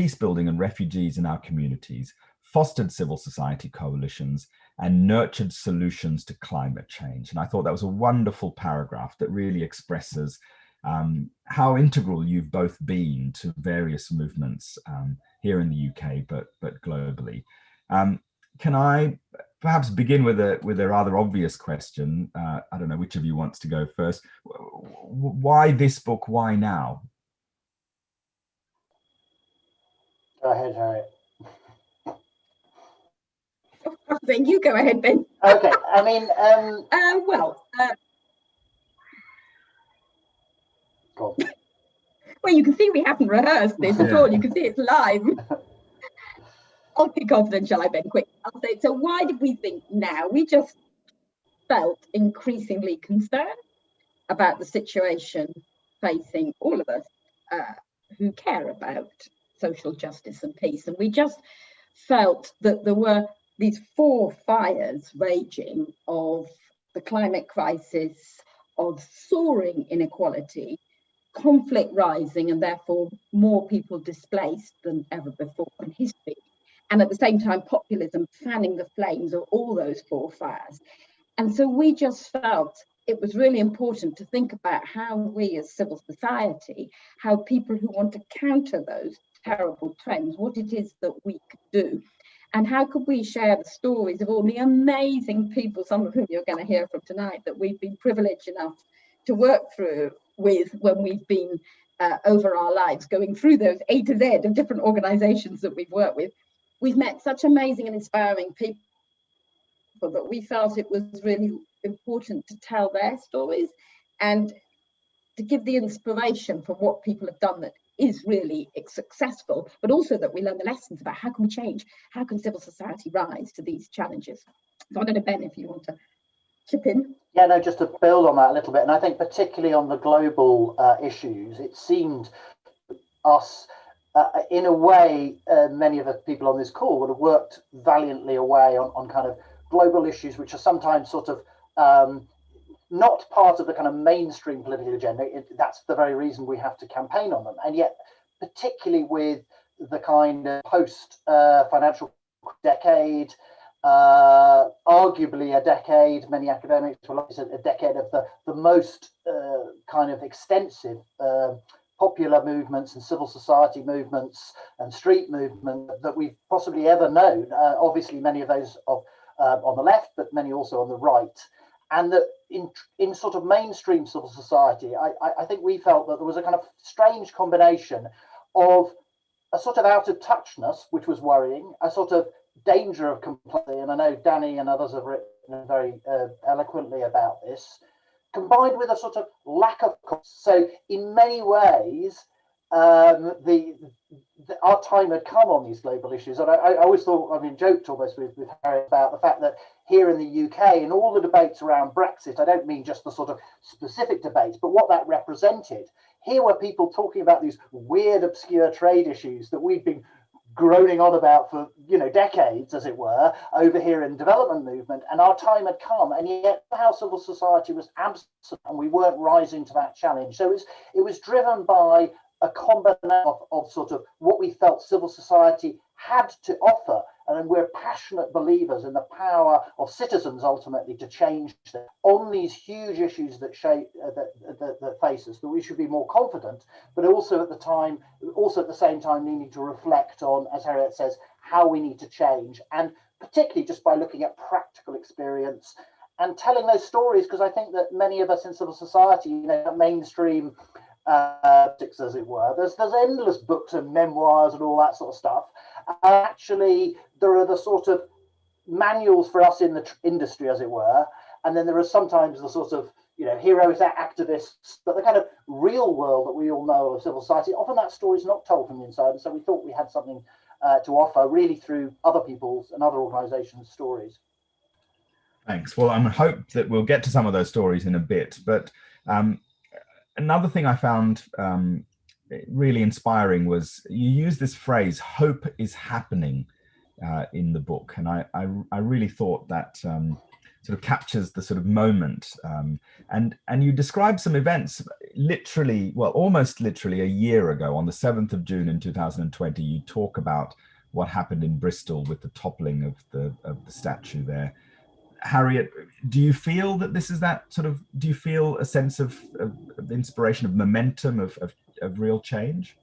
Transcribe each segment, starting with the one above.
peace building and refugees in our communities, fostered civil society coalitions, and nurtured solutions to climate change. And I thought that was a wonderful paragraph that really expresses how integral you've both been to various movements here in the UK, but globally. Can I perhaps begin with a rather obvious question? I don't know which of you wants to go first. Why this book? Why now? Go ahead, Harriet. Then you go ahead, Ben. Okay, I mean, well, you can see we haven't rehearsed this at all. You can see it's live. I'll kick off then, shall I, Ben? Quick. I'll say, so why did we think now? We just felt increasingly concerned about the situation facing all of us who care about social justice and peace. And we just felt that there were these four fires raging of the climate crisis, of soaring inequality, conflict rising, and therefore more people displaced than ever before in history. And at the same time, populism fanning the flames of all those four fires. And so we just felt it was really important to think about how we as civil society, how people who want to counter those terrible trends, what it is that we could do. And how could we share the stories of all the amazing people, some of whom you're going to hear from tonight, that we've been privileged enough to work through with when we've been over our lives, going through those A to Z of different organizations that we've worked with. We've met such amazing and inspiring people that we felt it was really important to tell their stories and to give the inspiration from what people have done that is really successful, but also that we learn the lessons about how can we change, how can civil society rise to these challenges. So I don't know, Ben, if you want to chip in. Yeah, no, just to build on that a little bit, and I think particularly on the global issues, it seemed us, in a way, many of the people on this call would have worked valiantly away on kind of global issues, which are sometimes sort of not part of the kind of mainstream political agenda. That's the very reason we have to campaign on them. And yet, particularly with the kind of post-financial decade, arguably a decade, many academics will say a decade of the most kind of extensive popular movements and civil society movements and street movement that we've possibly ever known. Obviously, many of those on the left, but many also on the right. And that in sort of mainstream civil society, I think we felt that there was a kind of strange combination of a sort of out of touchness, which was worrying, a sort of danger of complacency, and I know Danny and others have written very eloquently about this, combined with a sort of lack of cost. So in many ways, our time had come on these global issues. And I always thought, I mean, joked almost with Harry about the fact that here in the UK, in all the debates around Brexit, I don't mean just the sort of specific debates, but what that represented. Here were people talking about these weird, obscure trade issues that we've been groaning on about for, decades, as it were, over here in development movement, and our time had come, and yet how civil society was absent, and we weren't rising to that challenge. So it was driven by a combination of sort of what we felt civil society had to offer, and we're passionate believers in the power of citizens ultimately to change them on these huge issues that that face us. That we should be more confident, but also at the same time needing to reflect on, as Harriet says, how we need to change, and particularly just by looking at practical experience and telling those stories, because I think that many of us in civil society, mainstream as it were, there's endless books and memoirs and all that sort of stuff. Actually, there are the sort of manuals for us in the industry, as it were, and then there are sometimes the sort of heroes, activists, but the kind of real world that we all know of civil society, often that story is not told from the inside, and so we thought we had something to offer really through other people's and other organizations' stories. Thanks. Well, I hope that we'll get to some of those stories in a bit, but another thing I found really inspiring was you use this phrase, hope is happening, in the book. And I really thought that sort of captures the sort of moment. And you describe some events literally, well, almost literally a year ago, on the 7th of June in 2020. You talk about what happened in Bristol with the toppling of the statue there. Harriet, do you feel that this is that sort of, do you feel a sense of inspiration, of momentum, of real change?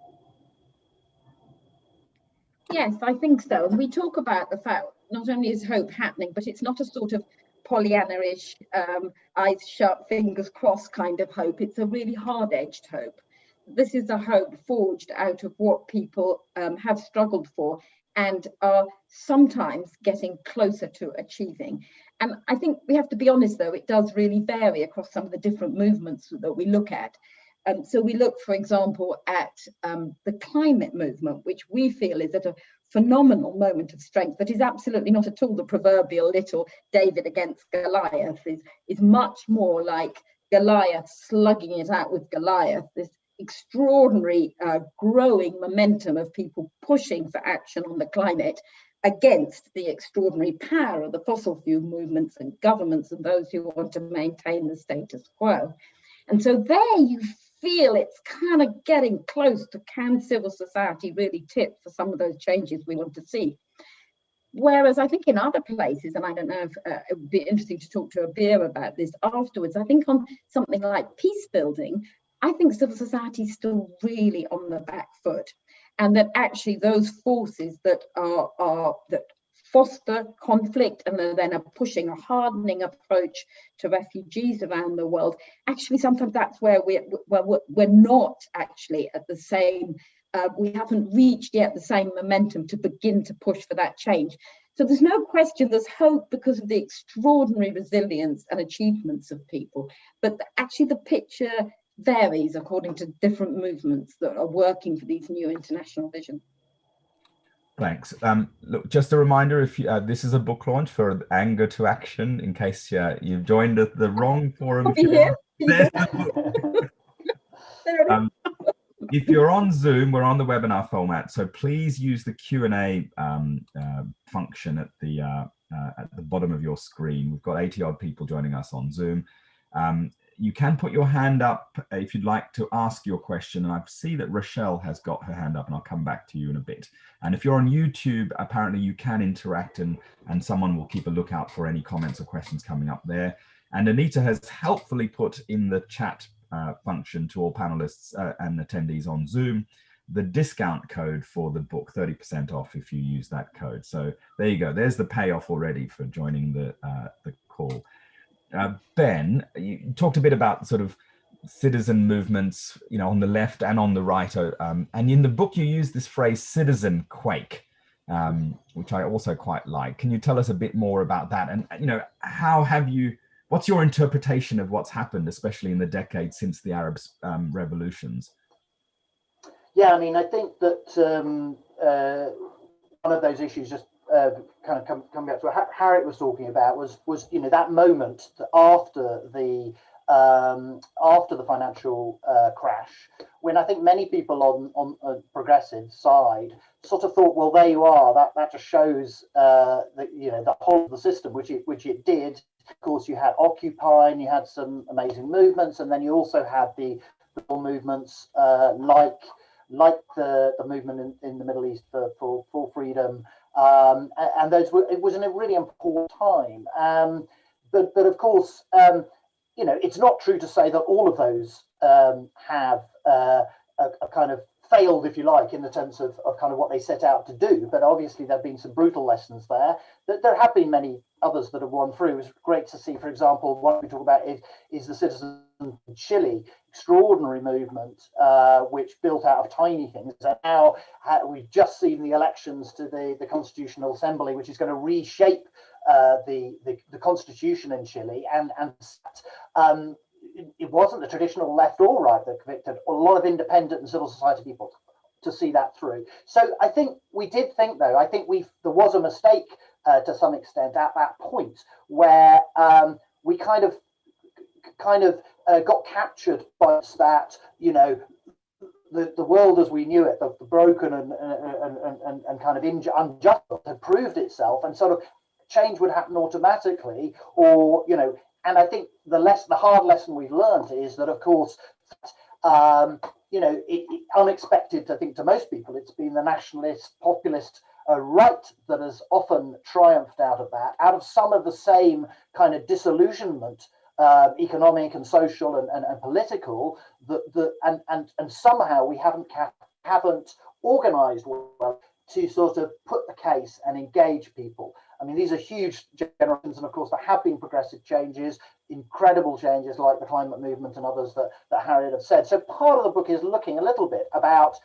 Yes, I think so. And we talk about the fact not only is hope happening, but it's not a sort of Pollyanna-ish, eyes shut, fingers crossed kind of hope. It's a really hard-edged hope. This is a hope forged out of what people have struggled for and are sometimes getting closer to achieving. And I think we have to be honest, though, it does really vary across some of the different movements that we look at. So we look, for example, at the climate movement, which we feel is at a phenomenal moment of strength that is absolutely not at all the proverbial little David against Goliath, is much more like Goliath slugging it out with Goliath, this extraordinary growing momentum of people pushing for action on the climate against the extraordinary power of the fossil fuel movements and governments and those who want to maintain the status quo. And so there you feel it's kind of getting close to, can civil society really tip for some of those changes we want to see? Whereas I think in other places, and I don't know if it would be interesting to talk to Abir about this afterwards, I think on something like peace building, I think civil society is still really on the back foot, and that actually those forces that that foster conflict and then are pushing a hardening approach to refugees around the world, actually sometimes that's where we're not actually at the same, we haven't reached yet the same momentum to begin to push for that change. So there's no question there's hope because of the extraordinary resilience and achievements of people, but actually the picture varies according to different movements that are working for these new international visions. Thanks. Look, just a reminder, if you, this is a book launch for Anger to Action, in case you've joined the wrong forum. If you're on Zoom, we're on the webinar format, so please use the Q&A function at the bottom of your screen. We've got 80 odd people joining us on Zoom. You can put your hand up if you'd like to ask your question, and I see that Rochelle has got her hand up, and I'll come back to you in a bit. And if you're on YouTube, apparently you can interact, and someone will keep a lookout for any comments or questions coming up there. And Anita has helpfully put in the chat function to all panelists and attendees on Zoom the discount code for the book, 30% off if you use that code. So there you go. There's the payoff already for joining the call. Ben, you talked a bit about sort of citizen movements, you know, on the left and on the right, and in the book you use this phrase "citizen quake," which I also quite like. Can you tell us a bit more about that? And you know, what's your interpretation of what's happened, especially in the decade since the Arab revolutions? Yeah, I mean, I think that one of those issues just kind of come back to what Harriet was talking about was you know, that moment after the financial crash, when I think many people on a progressive side sort of thought, well, there you are, that just shows that, you know, the whole of the system, which it did. Of course, you had Occupy, and you had some amazing movements, and then you also had the movements like the movement in the Middle East for freedom. And it was in a really important time. But of course, you know, it's not true to say that all of those have a kind of failed, if you like, in the sense of kind of what they set out to do. But obviously, there have been some brutal lessons there. There have been many others that have won through. It was great to see, for example, one we talk about is the citizens in Chile, extraordinary movement, which built out of tiny things. And now we've just seen the elections to the Constitutional Assembly, which is going to reshape the constitution in Chile. And it wasn't the traditional left or right that convicted a lot of independent and civil society people to see that through. So I think we did think, though, I think there was a mistake to some extent at that point where we kind of got captured by that, you know, the world as we knew it, the broken and kind of unjust had proved itself, and sort of change would happen automatically, or, you know, and I think the hard lesson we've learned is that, of course, you know, unexpected, I think, to most people, it's been the nationalist, populist right that has often triumphed out of that, out of some of the same kind of disillusionment, economic and social and political, and somehow we haven't organized well to sort of put the case and engage people. I mean, these are huge generations, and of course there have been progressive changes, incredible changes like the climate movement and others that Harriet have said. So part of the book is looking a little bit about,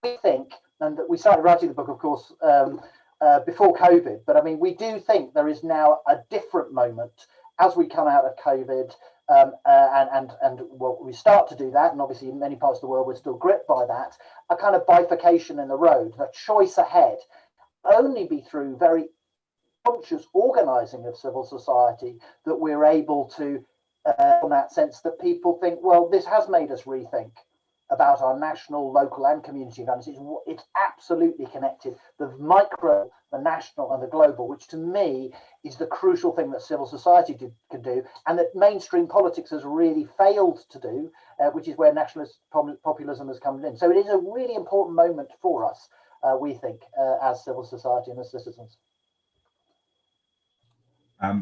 we think, and we started writing the book, of course, before COVID, but I mean, we do think there is now a different moment as we come out of COVID, and well, we start to do that, and obviously in many parts of the world we're still gripped by that, a kind of bifurcation in the road, the choice ahead, only be through very conscious organizing of civil society that we're able to, in that sense, that people think, well, this has made us rethink about our national, local and community values. It's absolutely connected, the micro, the national and the global, which to me is the crucial thing that civil society can do, and that mainstream politics has really failed to do, which is where nationalist populism has come in. So it is a really important moment for us, we think, as civil society and as citizens.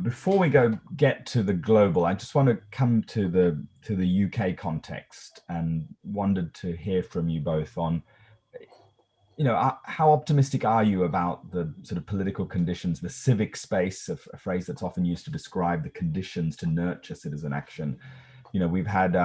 Before we get to the global, I just want to come to the UK context, and wanted to hear from you both on, you know, how optimistic are you about the sort of political conditions, the civic space, a phrase that's often used to describe the conditions to nurture citizen action. You know, we've had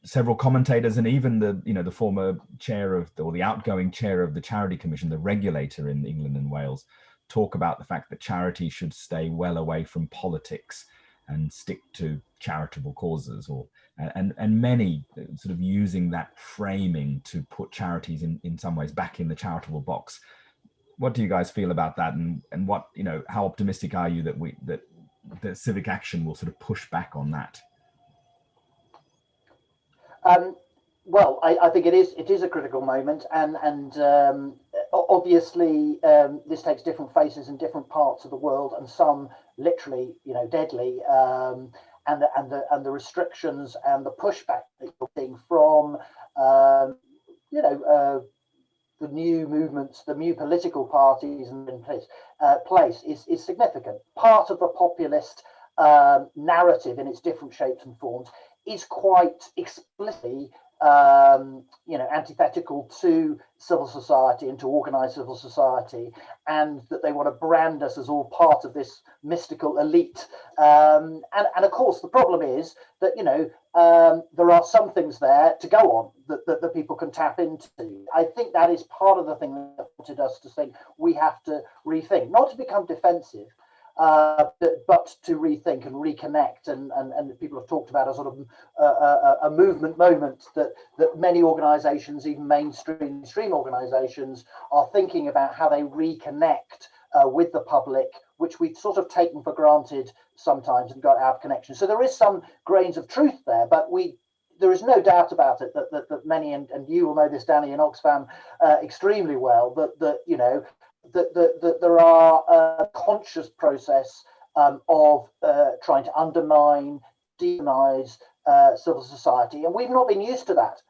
several commentators, and even the former chair of, or the outgoing chair of the Charity Commission, the regulator in England and Wales, talk about the fact that charity should stay well away from politics and stick to charitable causes, and many sort of using that framing to put charities in some ways back in the charitable box. What do you guys feel about that, and what, you know, how optimistic are you that civic action will sort of push back on that? Well, I think it is a critical moment, and obviously this takes different faces in different parts of the world, and some literally, you know, deadly, and the restrictions and the pushback that you're seeing from you know, the new movements, the new political parties in place is significant. Part of the populist narrative in its different shapes and forms is quite explicitly you know, antithetical to civil society and to organized civil society, and that they want to brand us as all part of this mystical elite. And of course, the problem is that, you know, there are some things there to go on that people can tap into. I think that is part of the thing that prompted us to think we have to rethink, not to become defensive, but to rethink and reconnect, and people have talked about a sort of a movement moment that many organisations, even mainstream organisations, are thinking about how they reconnect with the public, which we've sort of taken for granted sometimes and got out of connection. So there is some grains of truth there, but there is no doubt about it that many, and you will know this, Danny, in Oxfam extremely well, that you know, that there are a conscious process of trying to undermine, demonize civil society, and we've not been used to that.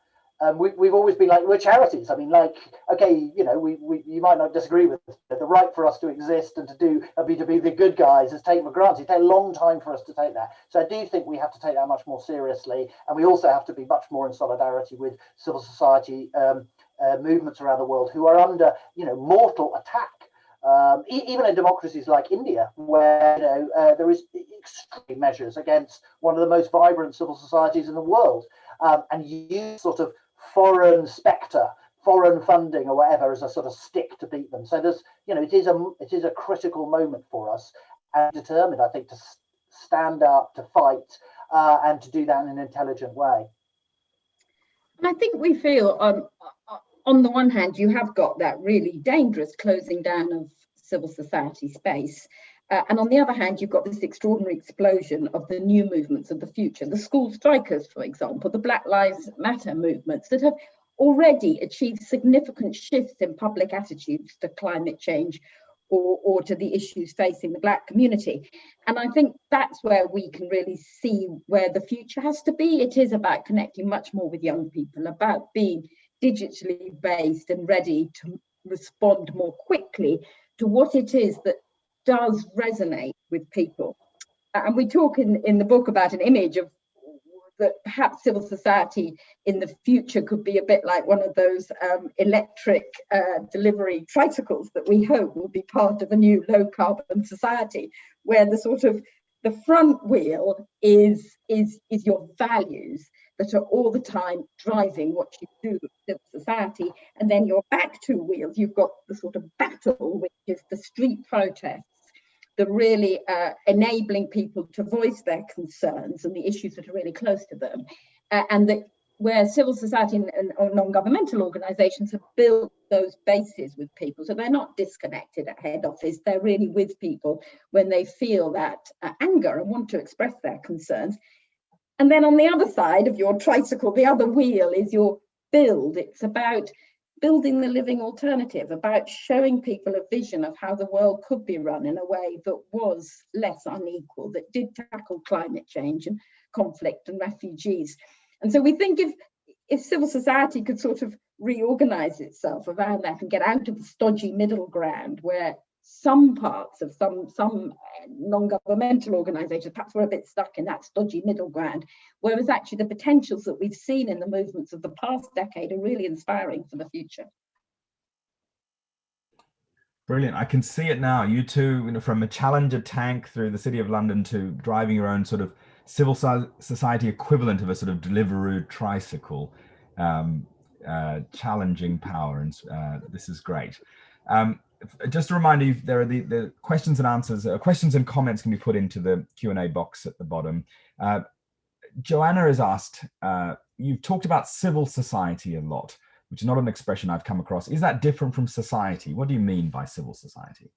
We've always been like, we're charities. I mean, like, okay, you know, you might not disagree with us, but the right for us to exist and to be the good guys is taken for granted. It takes a long time for us to take that. So I do think we have to take that much more seriously, and we also have to be much more in solidarity with civil society movements around the world who are under, you know, mortal attack. Even in democracies like India, where, you know, there is extreme measures against one of the most vibrant civil societies in the world, and use sort of foreign spectre, foreign funding or whatever as a sort of stick to beat them. So there's, you know, it is a critical moment for us, and determined, I think, to stand up, to fight, and to do that in an intelligent way. And I think we feel, on the one hand, you have got that really dangerous closing down of civil society space. And on the other hand, you've got this extraordinary explosion of the new movements of the future, the school strikers, for example, the Black Lives Matter movements that have already achieved significant shifts in public attitudes to climate change, or to the issues facing the Black community. And I think that's where we can really see where the future has to be. It is about connecting much more with young people, about being digitally based and ready to respond more quickly to what it is that does resonate with people. And we talk in the book about an image of that perhaps civil society in the future could be a bit like one of those electric delivery tricycles that we hope will be part of a new low carbon society, where the sort of the front wheel is your values that are all the time driving what you do in civil society, and then your back two wheels, you've got the sort of battle, which is the street protests, the really enabling people to voice their concerns and the issues that are really close to them, and that where civil society and non-governmental organisations have built those bases with people, so they're not disconnected at head office, they're really with people when they feel that anger and want to express their concerns. And then on the other side of your tricycle, the other wheel is your build. It's about building the living alternative, about showing people a vision of how the world could be run in a way that was less unequal, that did tackle climate change and conflict and refugees. And so we think if civil society could sort of reorganize itself around that and get out of the stodgy middle ground where some parts of some non-governmental organisations perhaps were a bit stuck in that stodgy middle ground, whereas actually the potentials that we've seen in the movements of the past decade are really inspiring for the future. Brilliant. I can see it now. You two, from a Challenger tank through the City of London to driving your own sort of civil society equivalent of a sort of Deliveroo tricycle, challenging power. And this is great. Just a reminder, there are the questions and answers, questions and comments can be put into the Q&A box at the bottom. Joanna has asked, you've talked about civil society a lot, which is not an expression I've come across. Is that different from society? What do you mean by civil society?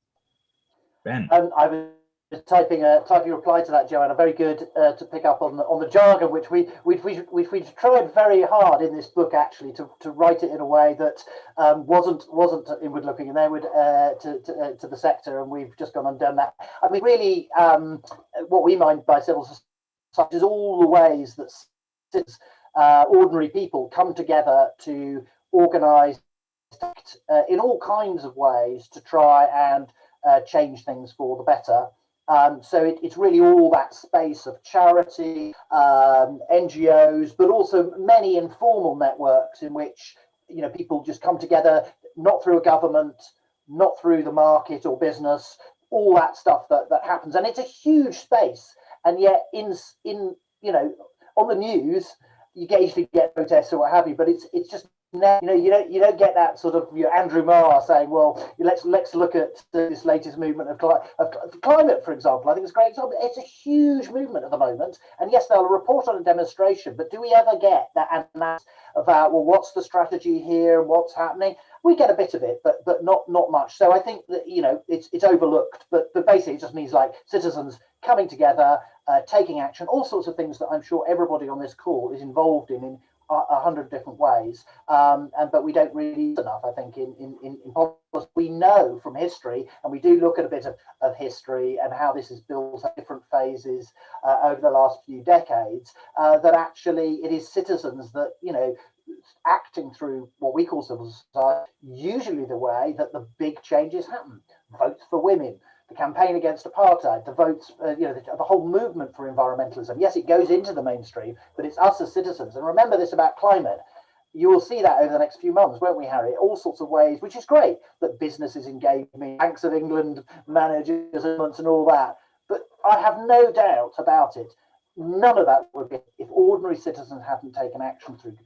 Ben? I was typing a reply to that, Joanna. Very good to pick up on the jargon, which we've tried very hard in this book actually to write it in a way that wasn't inward looking and outward to the sector, and we've just gone and done that. I mean, really, what we mean by civil society is all the ways that ordinary people come together to organise in all kinds of ways to try and change things for the better. So it's really all that space of charity, NGOs, but also many informal networks in which people just come together, not through a government, not through the market or business, all that stuff that happens, and it's a huge space. And yet, in on the news, you occasionally get protests or what have you, but it's just. No, you don't get that sort of Andrew Marr saying, well, let's look at this latest movement of climate, for example. I think it's a great example. It's a huge movement at the moment, and yes, they'll report on a demonstration, but do we ever get that analysis about, well, what's the strategy here and what's happening? We get a bit of it, but not much. So I think that it's overlooked, but basically it just means like citizens coming together, taking action, all sorts of things that I'm sure everybody on this call is involved in 100 different ways, but we don't really enough, I think, in politics. We know from history, and we do look at a bit of history and how this is built at different phases over the last few decades, that actually it is citizens that, acting through what we call civil society, usually the way that the big changes happen. Votes for women, the campaign against apartheid, the votes, the whole movement for environmentalism. Yes, it goes into the mainstream, but it's us as citizens. And remember this about climate. You will see that over the next few months, won't we, Harry? All sorts of ways, which is great, that businesses engage me, Banks of England managers and all that. But I have no doubt about it. None of that would be if ordinary citizens hadn't taken action through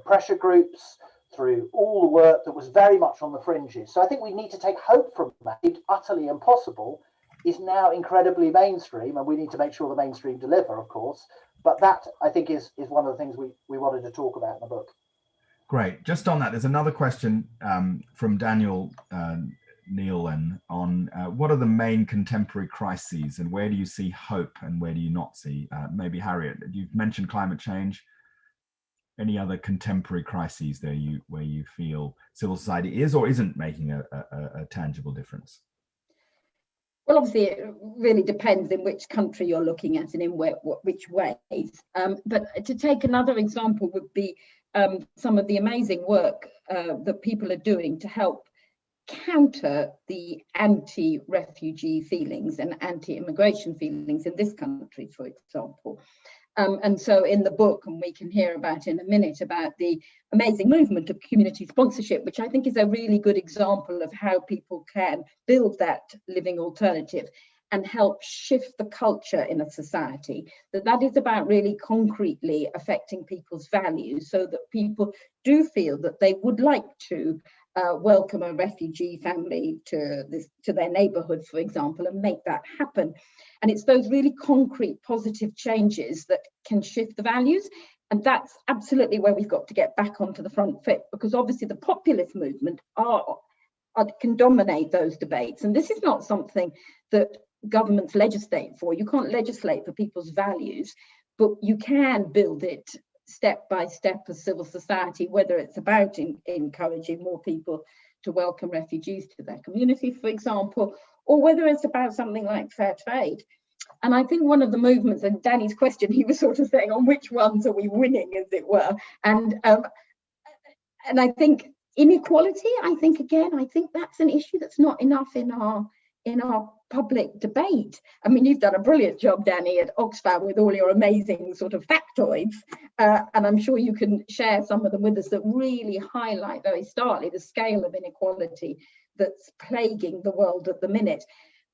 pressure groups, through all the work that was very much on the fringes. So I think we need to take hope from that. It's utterly impossible is now incredibly mainstream, and we need to make sure the mainstream deliver, of course. But that, I think, is one of the things we wanted to talk about in the book. Great. Just on that, there's another question from Daniel Nealon on what are the main contemporary crises and where do you see hope and where do you not see? Maybe Harriet, you've mentioned climate change. Any other contemporary crises where you feel civil society is or isn't making a tangible difference? Well, obviously, it really depends in which country you're looking at and in which ways. But to take another example would be some of the amazing work that people are doing to help counter the anti-refugee feelings and anti-immigration feelings in this country, for example. And so in the book, and we can hear about in a minute, about the amazing movement of community sponsorship, which I think is a really good example of how people can build that living alternative and help shift the culture in a society. That is about really concretely affecting people's values, so that people do feel that they would like to welcome a refugee family to their neighbourhood, for example, and make that happen. And it's those really concrete, positive changes that can shift the values. And that's absolutely where we've got to get back onto the front foot, because obviously the populist movement can dominate those debates. And this is not something that governments legislate for. You can't legislate for people's values, but you can build it step by step as civil society, whether it's about encouraging more people to welcome refugees to their community, for example, or whether it's about something like fair trade. And I think one of the movements, and Danny's question, he was sort of saying, on which ones are we winning, as it were? And I think inequality, I think that's an issue that's not enough in our public debate. I mean, you've done a brilliant job, Danny, at Oxfam with all your amazing sort of factoids, and I'm sure you can share some of them with us that really highlight very starkly the scale of inequality that's plaguing the world at the minute.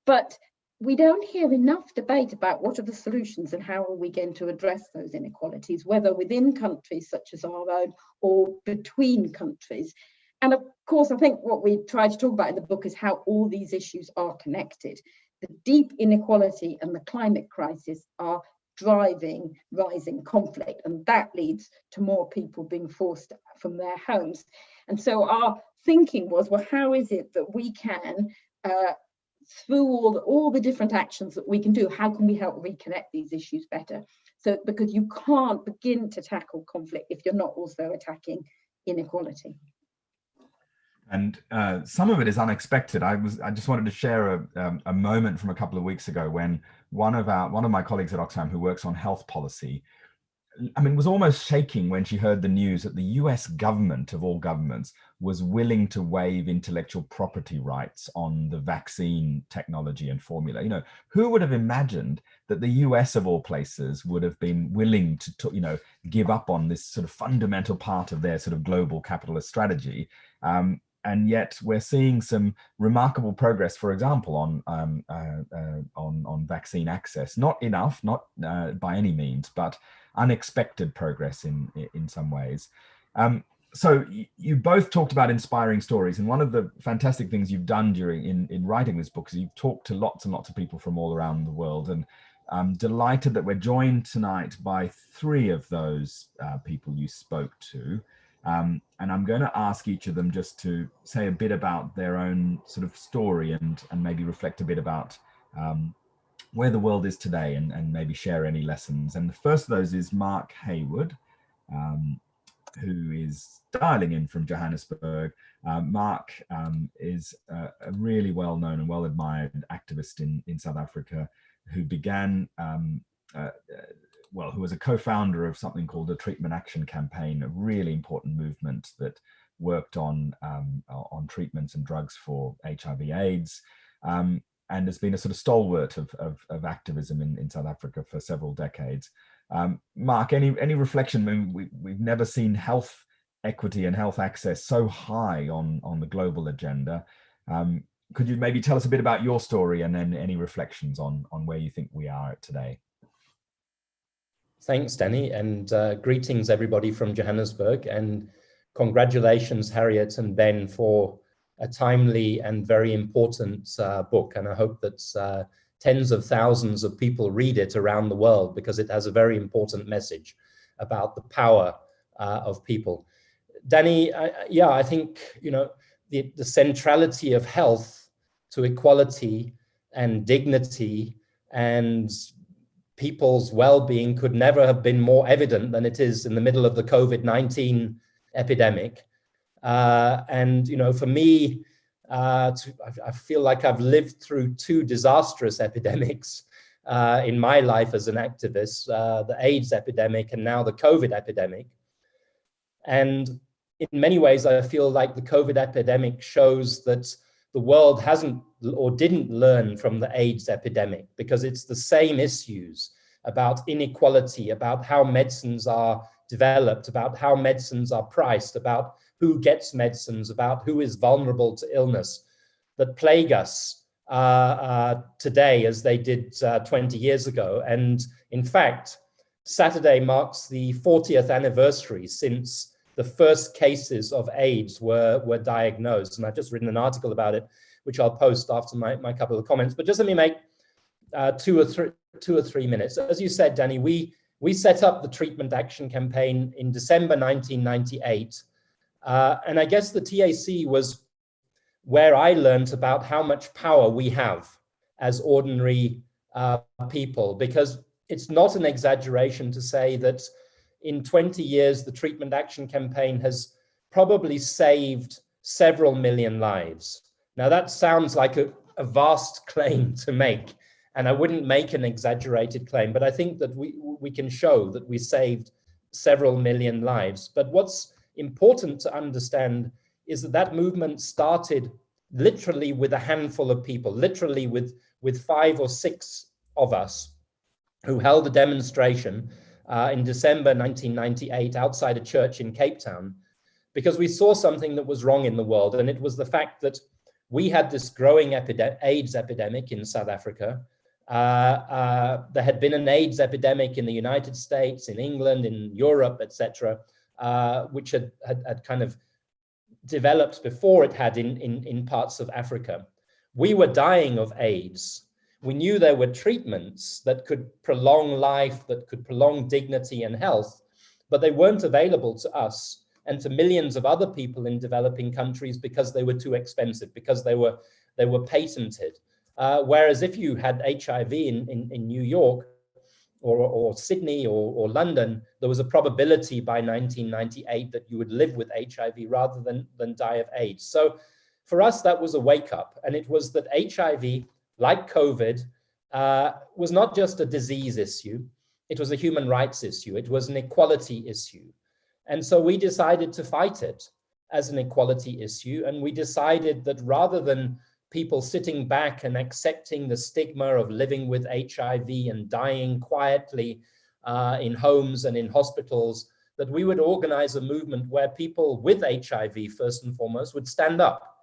But we don't hear enough debate about what are the solutions and how are we going to address those inequalities, whether within countries such as our own or between countries. And of course, I think what we try to talk about in the book is how all these issues are connected. The deep inequality and the climate crisis are driving rising conflict, and that leads to more people being forced from their homes. And so our thinking was, well, how is it that we can, through all the different actions that we can do, how can we help reconnect these issues better? So, because you can't begin to tackle conflict if you're not also attacking inequality. And some of it is unexpected. I just wanted to share a moment from a couple of weeks ago when one of my colleagues at Oxfam, who works on health policy, I mean, was almost shaking when she heard the news that the US government, of all governments, was willing to waive intellectual property rights on the vaccine technology and formula. You know, who would have imagined that the US, of all places, would have been willing to give up on this sort of fundamental part of their sort of global capitalist strategy? And yet we're seeing some remarkable progress, for example, on vaccine access. Not enough, not by any means, but unexpected progress in some ways. So you both talked about inspiring stories, and one of the fantastic things you've done in writing this book is you've talked to lots and lots of people from all around the world, and I'm delighted that we're joined tonight by 3 of those people you spoke to. And I'm going to ask each of them just to say a bit about their own sort of story and maybe reflect a bit about where the world is today and maybe share any lessons. And the first of those is Mark Heywood, who is dialing in from Johannesburg. Mark is a really well-known and well-admired activist in South Africa who began who was a co-founder of something called the Treatment Action Campaign, a really important movement that worked on treatments and drugs for HIV/AIDS, and has been a sort of stalwart of activism in South Africa for several decades. Mark, any reflection? I mean, we've never seen health equity and health access so high on the global agenda. Could you maybe tell us a bit about your story and then any reflections on where you think we are today? Thanks, Danny, and greetings everybody from Johannesburg, and congratulations, Harriet and Ben, for a timely and very important book. And I hope that tens of thousands of people read it around the world, because it has a very important message about the power of people. Danny, I think, the centrality of health to equality and dignity and people's well-being could never have been more evident than it is in the middle of the COVID-19 epidemic. And for me, I feel like I've lived through two disastrous epidemics in my life as an activist, the AIDS epidemic and now the COVID epidemic. And in many ways, I feel like the COVID epidemic shows that the world hasn't or didn't learn from the AIDS epidemic, because it's the same issues about inequality, about how medicines are developed, about how medicines are priced, about who gets medicines, about who is vulnerable to illness, that plague us today as they did 20 years ago. And in fact, Saturday marks the 40th anniversary since the first cases of AIDS were diagnosed. And I've just written an article about it, which I'll post after my couple of comments. But just let me make 2 or 3 minutes. As you said, Danny, we set up the Treatment Action Campaign in December 1998. And I guess the TAC was where I learned about how much power we have as ordinary people, because it's not an exaggeration to say that in 20 years, the Treatment Action Campaign has probably saved several million lives. Now that sounds like a vast claim to make, and I wouldn't make an exaggerated claim, but I think that we can show that we saved several million lives. But what's important to understand is that movement started literally with a handful of people, literally with 5 or 6 of us who held a demonstration in December 1998 outside a church in Cape Town, because we saw something that was wrong in the world. And it was the fact that we had this growing AIDS epidemic in South Africa. There had been an AIDS epidemic in the United States, in England, in Europe, etc., which had kind of developed before it had in parts of Africa. We were dying of AIDS. We knew there were treatments that could prolong life, that could prolong dignity and health, but they weren't available to us and to millions of other people in developing countries because they were too expensive, because they were patented. Whereas if you had HIV in New York or Sydney or London, there was a probability by 1998 that you would live with HIV rather than die of AIDS. So for us, that was a wake up. And it was that HIV, like COVID, was not just a disease issue. It was a human rights issue. It was an equality issue. And so we decided to fight it as an equality issue. And we decided that rather than people sitting back and accepting the stigma of living with HIV and dying quietly in homes and in hospitals, that we would organize a movement where people with HIV, first and foremost, would stand up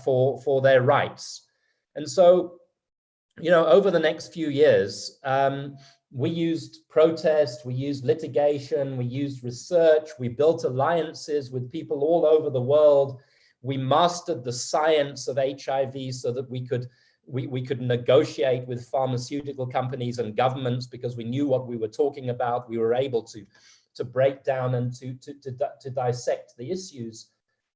for their rights. And so, you know, over the next few years, we used protest, we used litigation, we used research, we built alliances with people all over the world. We mastered the science of HIV so that we could negotiate with pharmaceutical companies and governments because we knew what we were talking about. We were able to break down and to dissect the issues.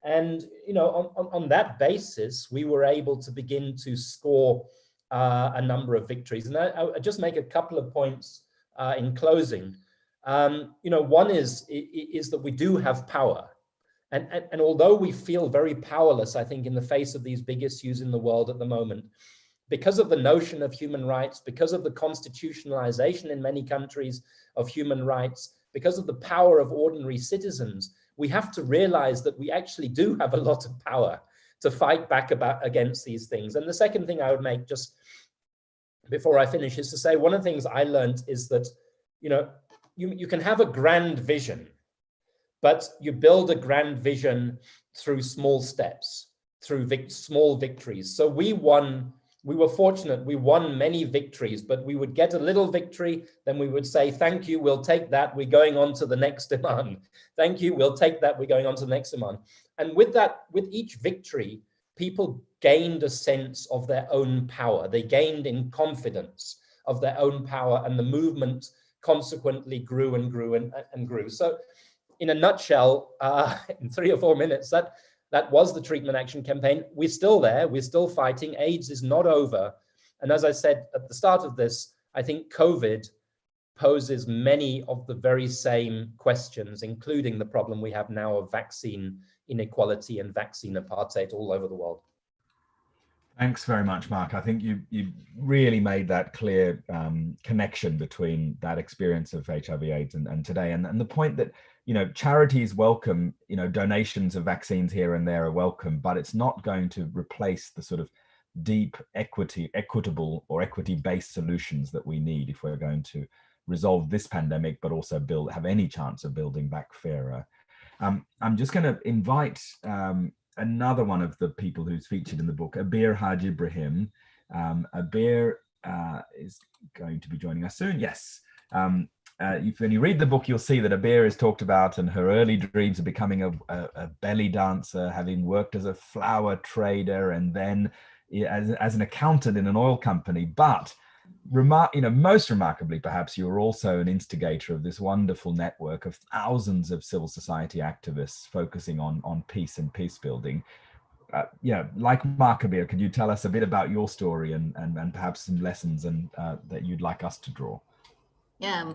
And, you know, on that basis, we were able to begin to score a number of victories. And I just make a couple of points in closing. You know, one is that we do have power. And although we feel very powerless, I think, in the face of these big issues in the world at the moment, because of the notion of human rights, because of the constitutionalization in many countries of human rights, because of the power of ordinary citizens, we have to realize that we actually do have a lot of power to fight back against these things. And the second thing I would make just before I finish is to say, one of the things I learned is that, you know, you can have a grand vision, but you build a grand vision through small steps, through small victories. So we were fortunate, we won many victories, but we would get a little victory, then we would say, thank you, we'll take that, we're going on to the next demand. Thank you, we'll take that, we're going on to the next demand. And with that, with each victory, people gained a sense of their own power. They gained in confidence of their own power, and the movement consequently grew and grew and grew. So in a nutshell, in 3 or 4 minutes, that was the Treatment Action Campaign. We're still there. We're still fighting. AIDS is not over. And as I said at the start of this, I think COVID poses many of the very same questions, including the problem we have now of vaccine inequality and vaccine apartheid all over the world. Thanks very much, Mark. I think you really made that clear connection between that experience of HIV/AIDS and today, and the point that, you know, charities welcome, you know, donations of vaccines here and there are welcome, but it's not going to replace the sort of deep equitable or equity-based solutions that we need if we're going to resolve this pandemic, but also have any chance of building back fairer. I'm just going to invite another one of the people who's featured in the book, Abir Haj Ibrahim. Abir is going to be joining us soon. Yes. When you read the book, you'll see that Abir is talked about and her early dreams of becoming a belly dancer, having worked as a flower trader and then as an accountant in an oil company. But most remarkably, perhaps, you were also an instigator of this wonderful network of thousands of civil society activists focusing on peace and peace building. Like Mark, Abir, could you tell us a bit about your story and perhaps some lessons that you'd like us to draw? Yeah,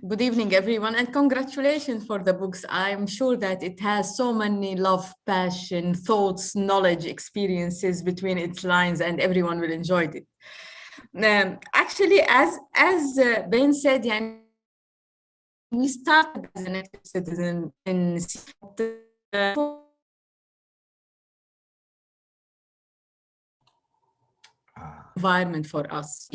good evening, everyone, and congratulations for the books. I'm sure that it has so many love, passion, thoughts, knowledge, experiences between its lines, and everyone will enjoy it. Actually, as Ben said, we started as an active citizen in environment for us,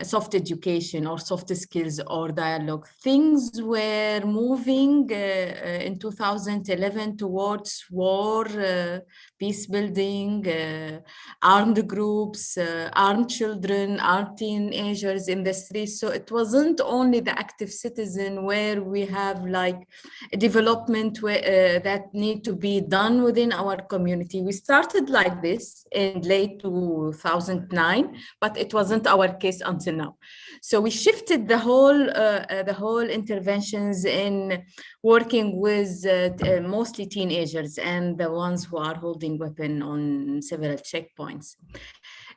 soft education or soft skills or dialogue. Things were moving in 2011 towards war, peace building, armed groups, armed children, armed teenagers in the streets. So it wasn't only the active citizen where we have like a development that need to be done within our community. We started like this in late 2009, but it wasn't our case until now. So we shifted the whole interventions in working with mostly teenagers and the ones who are holding weapon on several checkpoints.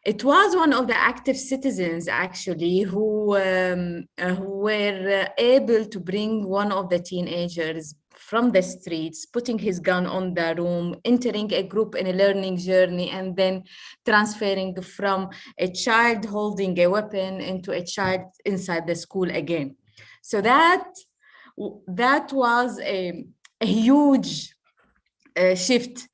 It was one of the active citizens actually who were able to bring one of the teenagers from the streets, putting his gun on the room, entering a group in a learning journey, and then transferring from a child holding a weapon into a child inside the school again. So that was a huge shift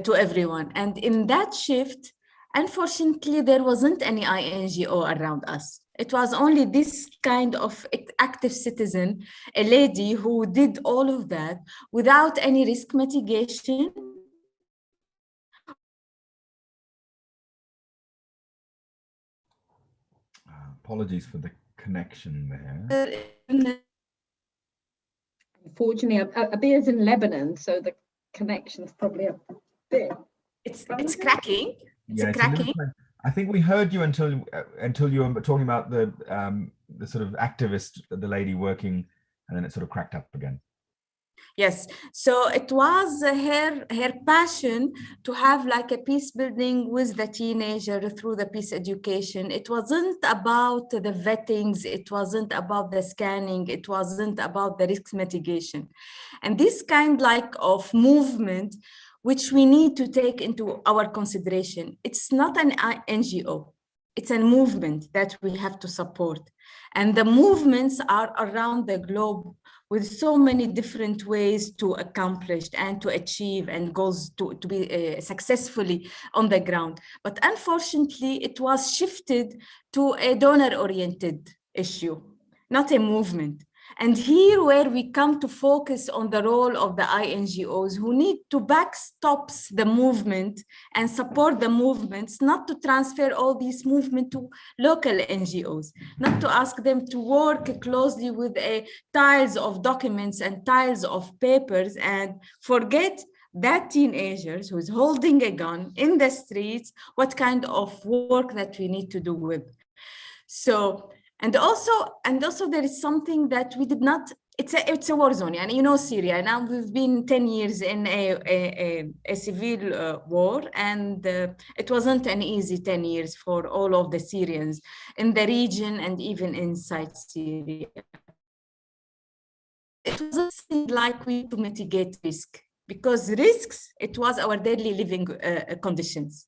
to everyone. And in that shift, unfortunately, there wasn't any INGO around us. It was only this kind of active citizen, a lady who did all of that without any risk mitigation. Apologies for the connection there. Unfortunately, Abir's in Lebanon, so the connection's probably a bit. It's cracking. It's cracking. I think we heard you until you were talking about the sort of activist, the lady working, and then it sort of cracked up again. Yes, so it was her passion to have like a peace building with the teenager through the peace education. It wasn't about the vettings, it wasn't about the scanning, it wasn't about the risk mitigation. And this kind like of movement, which we need to take into our consideration. It's not an NGO, it's a movement that we have to support. And the movements are around the globe with so many different ways to accomplish and to achieve and goals to be successfully on the ground. But unfortunately, it was shifted to a donor-oriented issue, not a movement. And here where we come to focus on the role of the INGOs who need to backstop the movement and support the movements, not to transfer all these movement to local NGOs, not to ask them to work closely with tiles of documents and tiles of papers and forget that teenagers who is holding a gun in the streets, what kind of work that we need to do with. So, and also there is something that we did not, it's a war zone, and you know Syria, now we've been 10 years in a civil war, and it wasn't an easy 10 years for all of the Syrians in the region and even inside Syria. It wasn't like we to mitigate risk, because risks, it was our daily living conditions.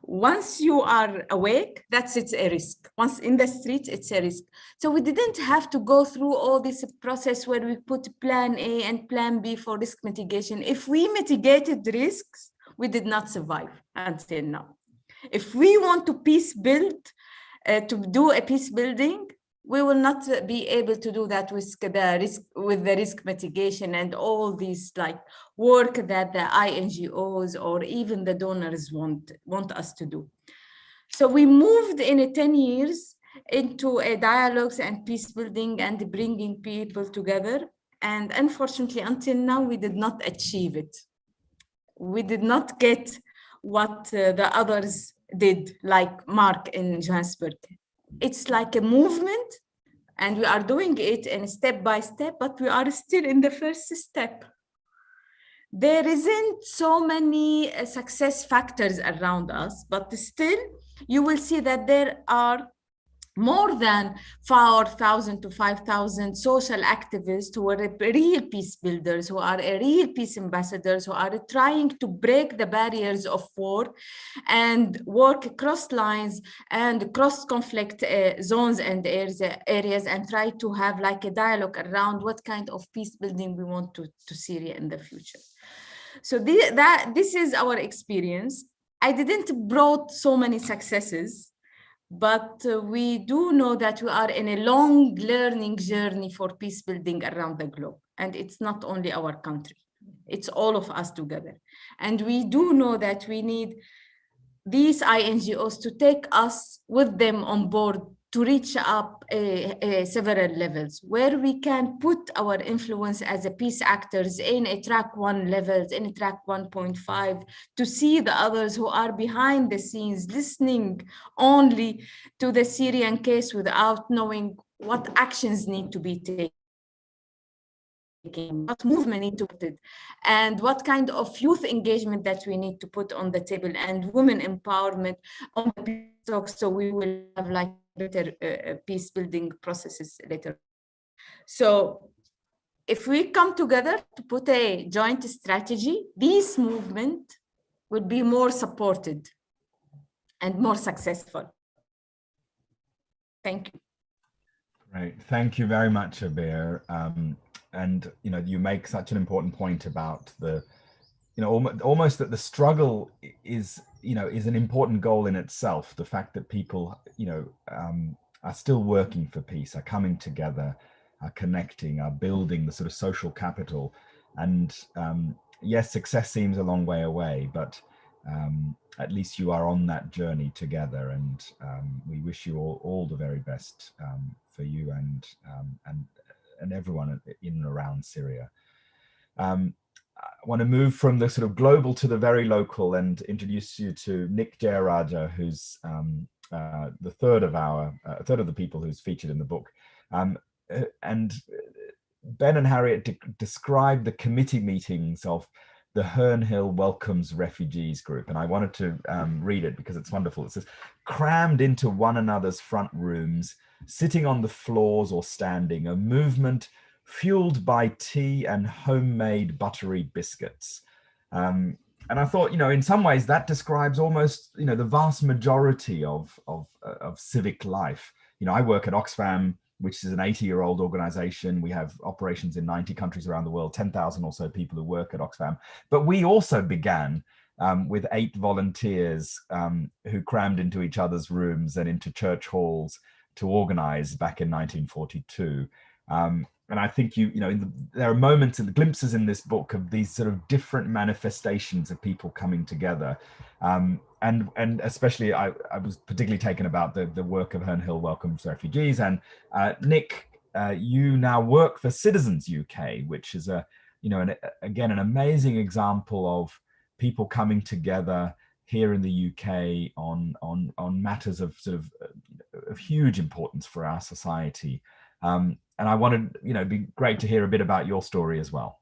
Once you are awake, it's a risk. Once in the streets, it's a risk. So we didn't have to go through all this process where we put plan A and plan B for risk mitigation. If we mitigated risks, we did not survive until now. If we want to peace build, to do a peace building, we will not be able to do that with the risk mitigation and all these like work that the INGOs or even the donors want us to do. So we moved in 10 years into a dialogues and peace building and bringing people together. And unfortunately, until now, we did not achieve it. We did not get what the others did, like Mark in Johannesburg. It's like a movement, and we are doing it in step by step, but we are still in the first step. There isn't so many success factors around us, but still you will see that there are more than 4,000 to 5,000 social activists who are real peace builders, who are real peace ambassadors, who are trying to break the barriers of war and work across lines and cross conflict zones and areas and try to have like a dialogue around what kind of peace building we want to Syria in the future. So this is our experience. I didn't brought so many successes, but we do know that we are in a long learning journey for peace building around the globe. And it's not only our country, it's all of us together. And we do know that we need these INGOs to take us with them on board to reach up several levels where we can put our influence as a peace actors in a track 1 levels, in a track 1.5, to see the others who are behind the scenes, listening only to the Syrian case without knowing what actions need to be taken, what movement need to put it, and what kind of youth engagement that we need to put on the table, and women empowerment on the peace talk, so we will have like better peace building processes later. So if we come together to put a joint strategy, this movement will be more supported and more successful. Thank you. Great, thank you very much, Abir. And you make such an important point about the, almost that the struggle is an important goal in itself. The fact that people, are still working for peace, are coming together, are connecting, are building the sort of social capital. And yes, success seems a long way away, but at least you are on that journey together. And we wish you all the very best for you and everyone in and around Syria. I want to move from the sort of global to the very local and introduce you to Nick Jeyarajah, who's the third of the people who's featured in the book. And Ben and Harriet described the committee meetings of the Herne Welcomes Refugees group. And I wanted to read it because it's wonderful. It says, crammed into one another's front rooms, sitting on the floors or standing, a movement fueled by tea and homemade buttery biscuits. And I thought, in some ways that describes almost, the vast majority of civic life. I work at Oxfam, which is an 80-year-old organization. We have operations in 90 countries around the world, 10,000 or so people who work at Oxfam. But we also began with 8 volunteers who crammed into each other's rooms and into church halls to organize back in 1942. And I think there are moments and glimpses in this book of these sort of different manifestations of people coming together. And especially I was particularly taken about the work of Herne Welcomes Refugees. And Nick, you now work for Citizens UK, which is again an amazing example of people coming together here in the UK on matters of sort of huge importance for our society. And I wanted, it'd be great to hear a bit about your story as well.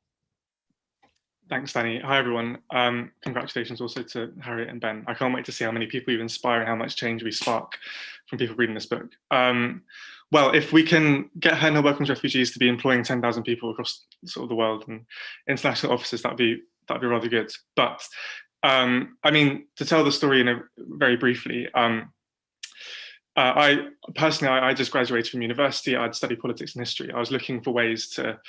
Thanks, Danny. Hi, everyone. Congratulations also to Harriet and Ben. I can't wait to see how many people you inspire and how much change we spark from people reading this book. Well, if we can get Herne Welcomes Refugees to be employing 10,000 people across sort of the world and international offices, that'd be rather good. But I mean, to tell the story very briefly, I personally just graduated from university. I'd studied politics and history. I was looking for ways to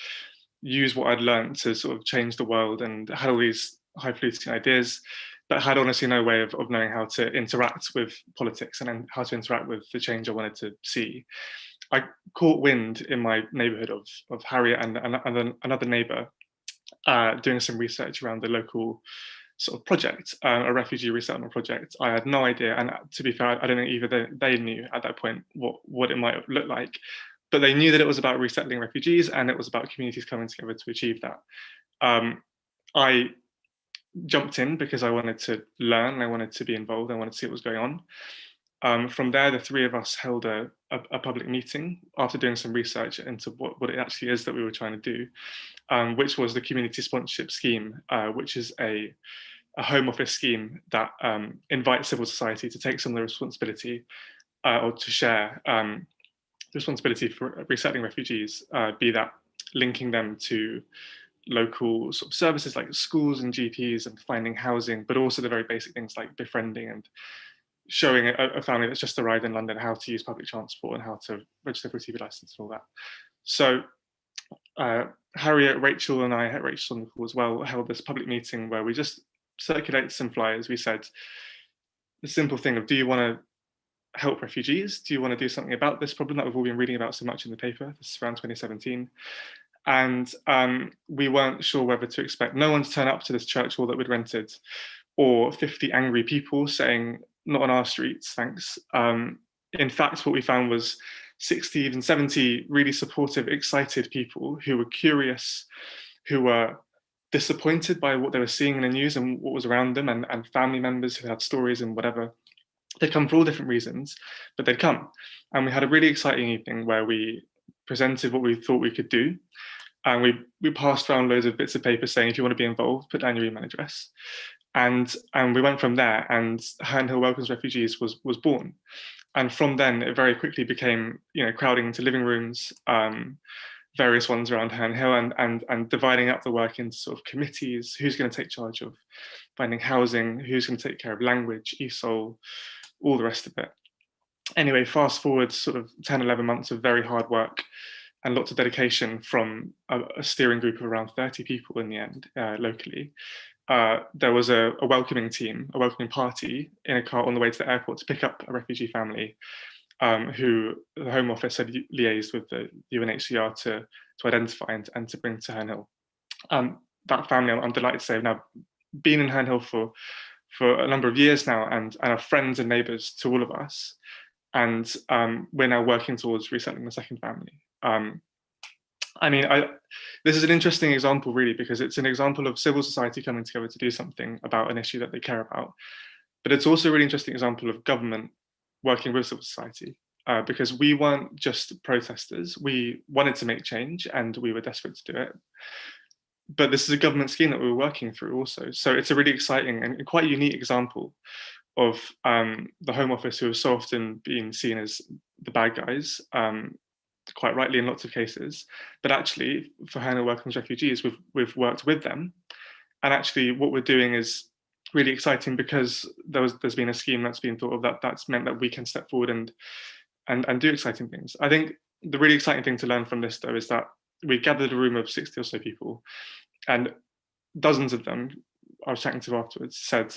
use what I'd learned to sort of change the world, and had all these highfalutin ideas, but had honestly no way of knowing how to interact with politics and then how to interact with the change I wanted to see. I caught wind in my neighborhood of Harriet and another neighbor doing some research around the local sort of project, a refugee resettlement project. I had no idea, and to be fair, I don't think either they knew at that point what it might look like, but they knew that it was about resettling refugees and it was about communities coming together to achieve that. I jumped in because I wanted to learn, I wanted to be involved, I wanted to see what was going on. From there, the three of us held a public meeting after doing some research into what it actually is that we were trying to do, which was the community sponsorship scheme, which is a home office scheme that invites civil society to take some of the responsibility or to share the responsibility for resettling refugees, be that linking them to local sort of services like schools and GPs and finding housing, but also the very basic things like befriending and showing a family that's just arrived in London how to use public transport and how to register for a TV license and all that. So Harriet, Rachel and I, Rachel's on the call as well, held this public meeting where we just circulated some flyers. We said the simple thing of, do you want to help refugees? Do you want to do something about this problem that we've all been reading about so much in the paper? This is around 2017. And we weren't sure whether to expect no one to turn up to this church hall that we'd rented, or 50 angry people saying, not on our streets, thanks. In fact, what we found was 60, even 70 really supportive, excited people who were curious, who were disappointed by what they were seeing in the news and what was around them, and family members who had stories and whatever. They'd come for all different reasons, but they'd come. And we had a really exciting evening where we presented what we thought we could do. And we passed around loads of bits of paper saying, if you want to be involved, put down your email address. And we went from there, and Herne Welcomes Refugees was born. And from then, it very quickly became, crowding into living rooms, various ones around Herne Hill, and dividing up the work into sort of committees. Who's going to take charge of finding housing? Who's going to take care of language, ESOL, all the rest of it. Anyway, fast forward sort of 10, 11 months of very hard work and lots of dedication from a steering group of around 30 people in the end, locally. There was a welcoming team, a welcoming party in a car on the way to the airport to pick up a refugee family who the Home Office had liaised with the UNHCR to identify and to bring to Herne Hill. That family, I'm delighted to say, have now been in Herne Hill for a number of years now, and are friends and neighbours to all of us. And we're now working towards resettling the second family. This is an interesting example, really, because it's an example of civil society coming together to do something about an issue that they care about. But it's also a really interesting example of government working with civil society, because we weren't just protesters. We wanted to make change and we were desperate to do it. But this is a government scheme that we were working through also. So it's a really exciting and quite unique example of the Home Office, who have so often been seen as the bad guys, quite rightly in lots of cases. But actually, for Herne Welcomes Refugees, we've worked with them. And actually, what we're doing is really exciting because there's been a scheme that's been thought of that's meant that we can step forward and do exciting things. I think the really exciting thing to learn from this, though, is that we gathered a room of 60 or so people, and dozens of them I was chatting to afterwards said,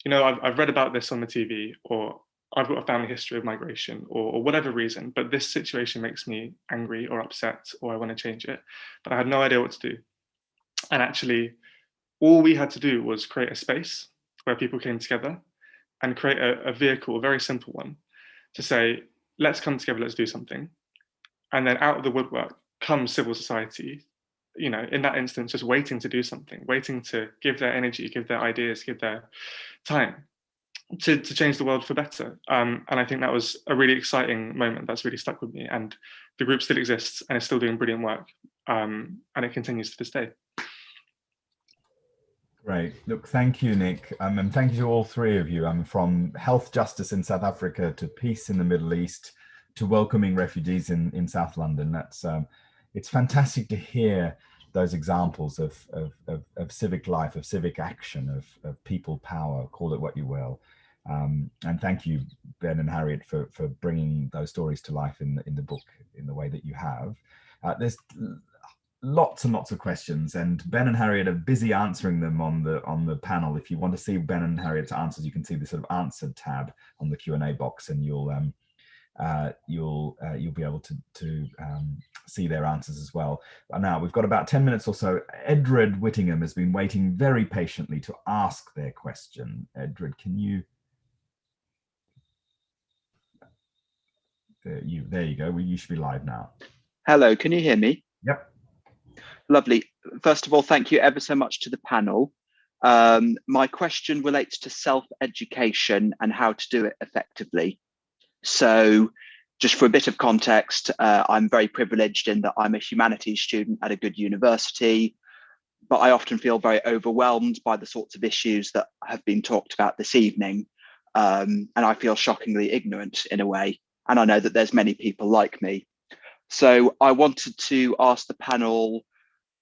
I've read about this on the TV, or I've got a family history of migration, or whatever reason, but this situation makes me angry or upset, or I want to change it, but I had no idea what to do. And actually, all we had to do was create a space where people came together and create a vehicle, a very simple one, to say, let's come together, let's do something. And then out of the woodwork comes civil society, in that instance, just waiting to do something, waiting to give their energy, give their ideas, give their time to change the world for better. And I think that was a really exciting moment that's really stuck with me. And the group still exists and is still doing brilliant work. And it continues to this day. Great. Look, thank you, Nick. And thank you to all three of you. From health justice in South Africa to peace in the Middle East to welcoming refugees in South London. It's fantastic to hear those examples of civic life, of civic action, of people power, call it what you will. And thank you, Ben and Harriet, for bringing those stories to life in the book in the way that you have. There's lots and lots of questions, and Ben and Harriet are busy answering them on the panel. If you want to see Ben and Harriet's answers, you can see the sort of answered tab on the Q&A box, and you'll be able to see their answers as well. Now we've got about 10 minutes or so. Edred Whittingham has been waiting very patiently to ask their question. Edred, can you? There you go. You should be live now. Hello, can you hear me? Yep. Lovely. First of all, thank you ever so much to the panel. My question relates to self-education and how to do it effectively. So just for a bit of context, I'm very privileged in that I'm a humanities student at a good university, but I often feel very overwhelmed by the sorts of issues that have been talked about this evening. And I feel shockingly ignorant in a way. And I know that there's many people like me. So I wanted to ask the panel,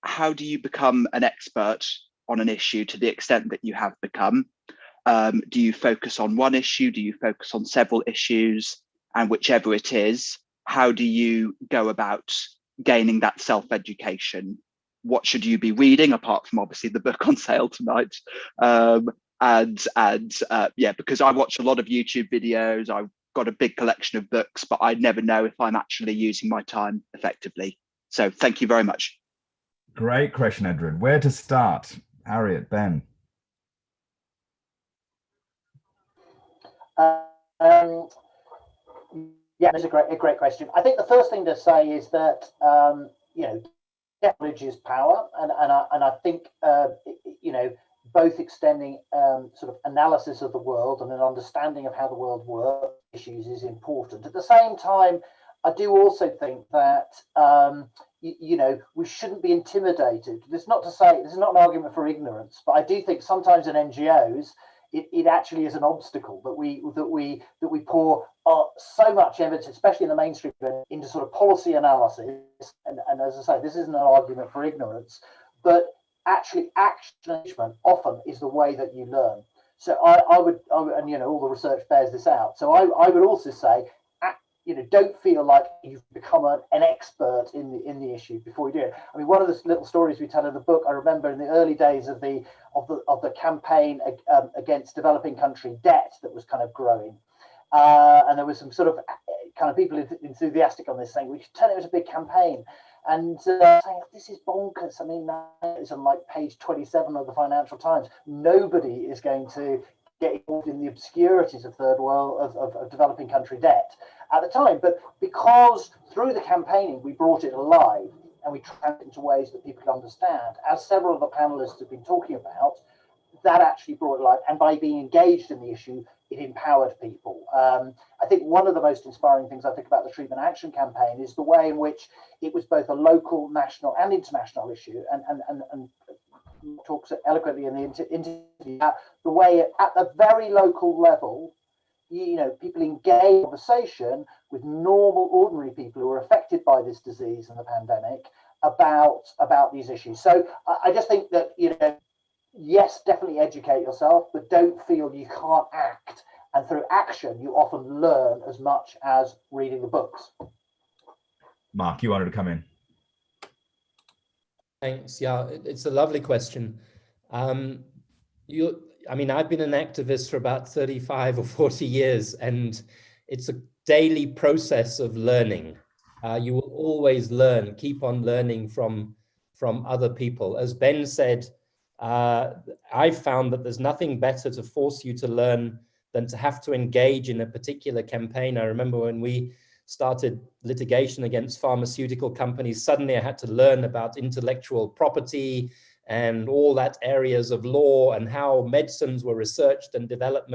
how do you become an expert on an issue to the extent that you have become? Do you focus on one issue? Do you focus on several issues? And whichever it is, how do you go about gaining that self-education? What should you be reading, apart from obviously the book on sale tonight? Yeah, because I watch a lot of YouTube videos. I've got a big collection of books, but I never know if I'm actually using my time effectively. So thank you very much. Great question, Edred. Where to start? Harriet, Ben. Yeah, it's a great question. I think the first thing to say is that knowledge is power, and I think both extending sort of analysis of the world and an understanding of how the world works issues is important. At the same time, I do also think that we shouldn't be intimidated. This is not to say this is not an argument for ignorance, but I do think sometimes in NGOs it actually is an obstacle that we pour so much emphasis, especially in the mainstream, into sort of policy analysis. And as I say, this isn't an argument for ignorance, but actually action management often is the way that you learn. So I would, and all the research bears this out. So I would also say, don't feel like you've become an expert in the issue before you do it. I mean, one of the little stories we tell in the book, I remember in the early days of the campaign against developing country debt that was kind of growing, and there was some sort of kind of people enthusiastic on this, saying we should turn it into a big campaign. And saying, this is bonkers. I mean, it's on like page 27 of the Financial Times. Nobody is going to get involved in the obscurities of third world, of developing country debt at the time. But because through the campaigning, we brought it alive and we trained it into ways that people could understand, as several of the panelists have been talking about, that actually brought it alive. And by being engaged in the issue, it empowered people. I think one of the most inspiring things I think about the Treatment Action Campaign is the way in which it was both a local, national and international issue, and talks eloquently in the interview about the way at the very local level, people engage in conversation with normal, ordinary people who are affected by this disease and the pandemic about these issues. So I just think that, yes, definitely educate yourself, but don't feel you can't act. And through action, you often learn as much as reading the books. Mark, you wanted to come in. Thanks. Yeah, it's a lovely question. I mean, I've been an activist for about 35 or 40 years, and it's a daily process of learning. You will always learn, keep on learning from other people. As Ben said, I've found that there's nothing better to force you to learn than to have to engage in a particular campaign. I remember when we started litigation against pharmaceutical companies, suddenly I had to learn about intellectual property and all that areas of law and how medicines were researched and developed.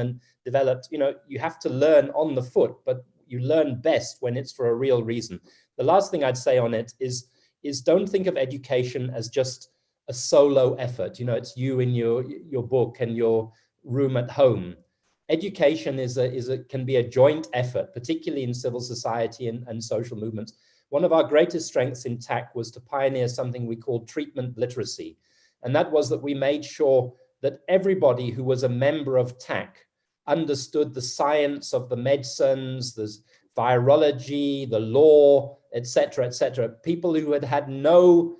You have to learn on the foot, but you learn best when it's for a real reason. The last thing I'd say on it is don't think of education as just a solo effort. It's you in your book and your room at home. Education can be a joint effort, particularly in civil society and social movements. one of our greatest strengths in TAC was to pioneer something we called treatment literacy. And that was that we made sure that everybody who was a member of TAC understood the science of the medicines, the virology, the law, etc., etc. People who had had no